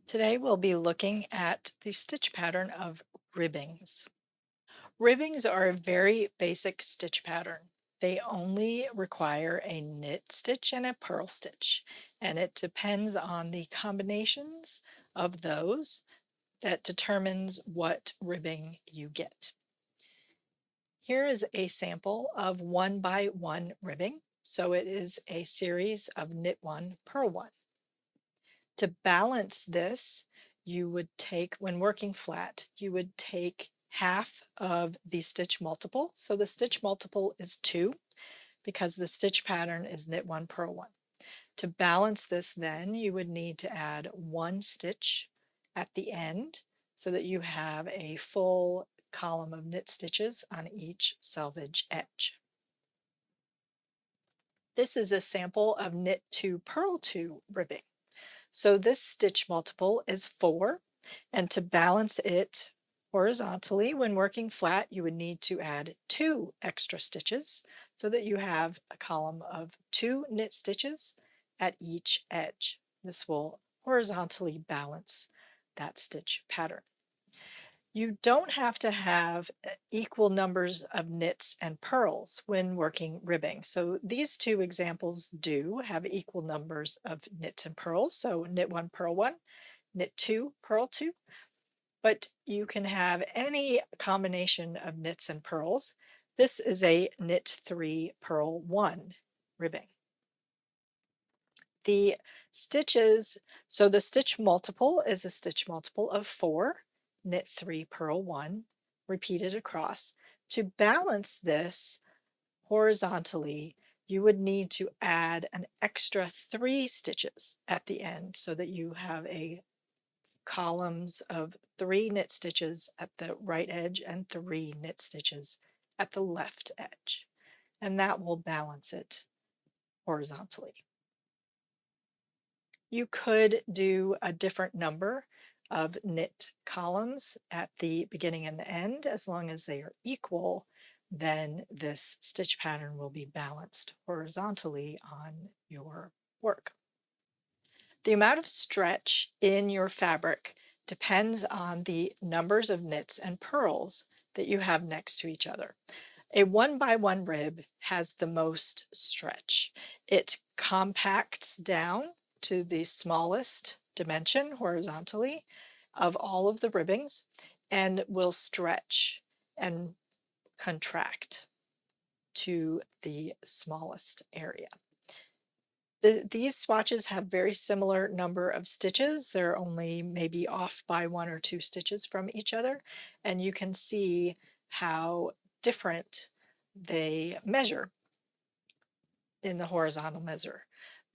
Today we'll be looking at the stitch pattern of ribbings. Ribbings are a very basic stitch pattern. They only require a knit stitch and a purl stitch, and it depends on the combinations of those that determines what ribbing you get. Here is a sample of 1 by 1 ribbing. So it is a series of knit 1, purl 1. To balance this, you would take, when working flat, you would take half of the stitch multiple. So the stitch multiple is 2 because the stitch pattern is knit 1, purl 1. To balance this then, you would need to add 1 stitch at the end so that you have a full column of knit stitches on each selvage edge. This is a sample of knit 2, purl 2 ribbing. So this stitch multiple is 4, and to balance it horizontally when working flat, you would need to add 2 extra stitches so that you have a column of 2 knit stitches at each edge. This will horizontally balance that stitch pattern. You don't have to have equal numbers of knits and purls when working ribbing. So these two examples do have equal numbers of knits and purls. So knit 1, purl 1, knit 2, purl 2. But you can have any combination of knits and purls. This is a knit 3, purl 1 ribbing. The stitches, so the stitch multiple is a stitch multiple of 4, knit 3, purl 1, repeated across. To balance this horizontally, you would need to add an extra 3 stitches at the end so that you have a columns of 3 knit stitches at the right edge and 3 knit stitches at the left edge. And that will balance it horizontally. You could do a different number of knit columns at the beginning and the end. As long as they are equal, then this stitch pattern will be balanced horizontally on your work. The amount of stretch in your fabric depends on the numbers of knits and purls that you have next to each other. A 1 by 1 rib has the most stretch. It compacts down to the smallest dimension horizontally of all of the ribbings and will stretch and contract to the smallest area. These swatches have very similar number of stitches. They're only maybe off by 1 or 2 stitches from each other, and you can see how different they measure in the horizontal measure.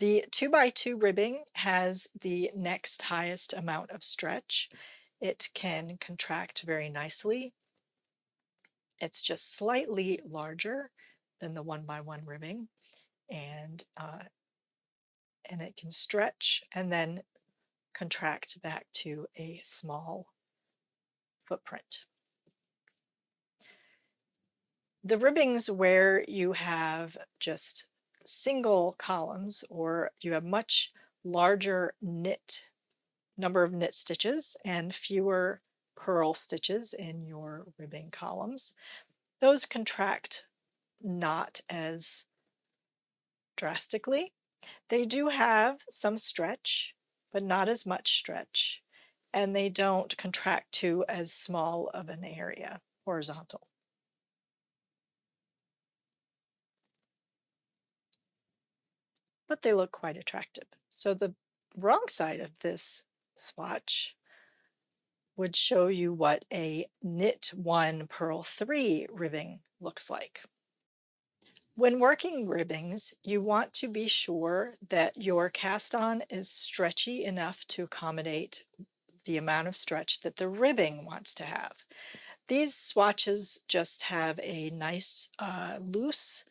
The 2 by 2 ribbing has the next highest amount of stretch. It can contract very nicely. It's just slightly larger than the 1 by 1 ribbing, and it can stretch and then contract back to a small footprint. The ribbings where you have just single columns or you have much larger number of knit stitches and fewer purl stitches in your ribbing columns, those contract not as drastically. They do have some stretch, but not as much stretch, and they don't contract to as small of an area horizontal. But they look quite attractive. So the wrong side of this swatch would show you what a knit 1, purl 3 ribbing looks like. When working ribbings, you want to be sure that your cast on is stretchy enough to accommodate the amount of stretch that the ribbing wants to have. These swatches just have a nice loose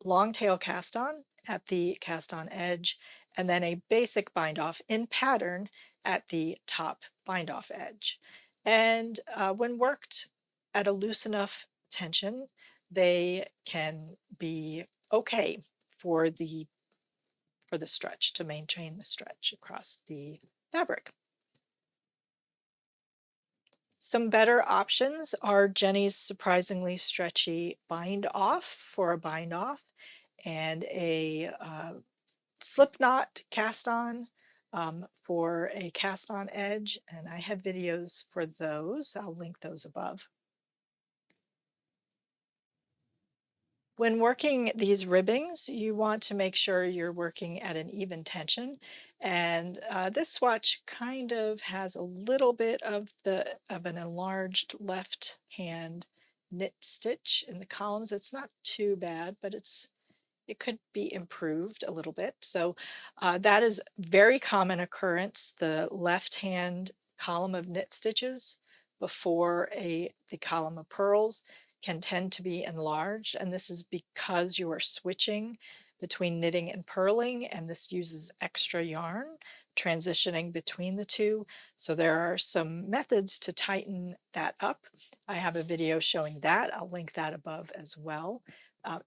long tail cast on at the cast on edge, and then a basic bind off in pattern at the top bind off edge. And when worked at a loose enough tension, they can be okay for the stretch, to maintain the stretch across the fabric. Some better options are Jenny's surprisingly stretchy bind off for a bind off, and a slip knot cast on for a cast on edge, and I have videos for those. I'll link those above. When working these ribbings, you want to make sure you're working at an even tension. And this swatch kind of has a little bit of an enlarged left hand knit stitch in the columns. It's not too bad, but it could be improved a little bit. So that is very common occurrence, the left hand column of knit stitches before the column of purls can tend to be enlarged, and this is because you are switching between knitting and purling, and this uses extra yarn transitioning between the two. So there are some methods to tighten that up. I have a video showing that. I'll link that above as well.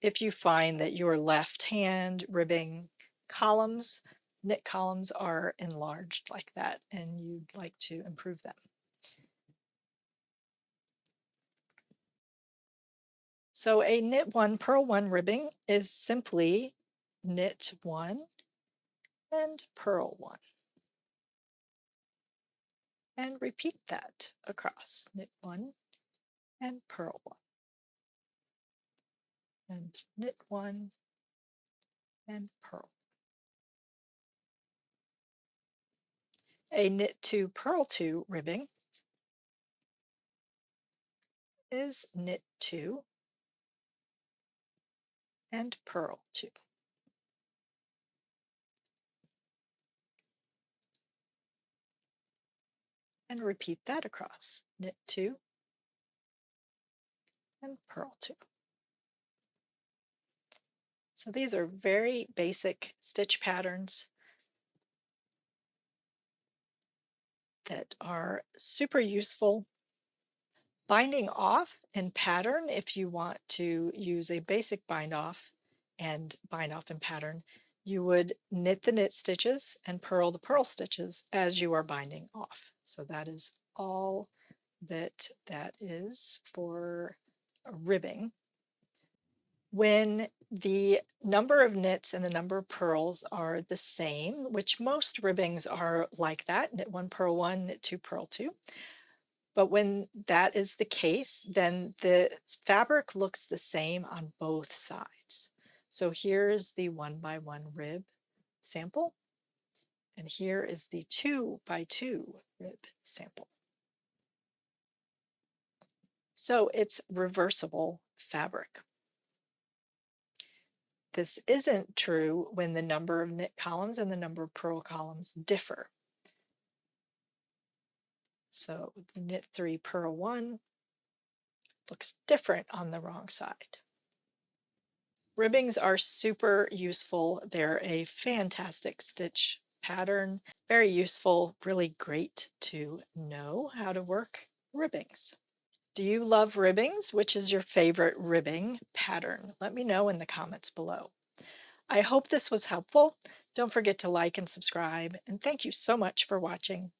If you find that your left hand ribbing columns, knit columns, are enlarged like that and you'd like to improve them. So a knit one, purl one ribbing is simply knit one and purl one. And repeat that across. Knit one and purl one. And knit one and purl. A knit two, purl two ribbing is knit two and purl two. And repeat that across. Knit two and purl two. So these are very basic stitch patterns that are super useful. Binding off in pattern, if you want to use a basic bind off and bind off in pattern, you would knit the knit stitches and purl the purl stitches as you are binding off. So that is all that is for ribbing. When the number of knits and the number of purls are the same, which most ribbings are like that, knit one, purl one, knit two, purl two. But when that is the case, then the fabric looks the same on both sides. So here's the 1x1 rib sample, and here is the 2x2 rib sample. So it's reversible fabric. This isn't true when the number of knit columns and the number of purl columns differ. So the knit 3, purl 1 looks different on the wrong side. Ribbings are super useful. They're a fantastic stitch pattern. Very useful, really great to know how to work ribbings. Do you love ribbings? Which is your favorite ribbing pattern? Let me know in the comments below. I hope this was helpful. Don't forget to like and subscribe, and thank you so much for watching.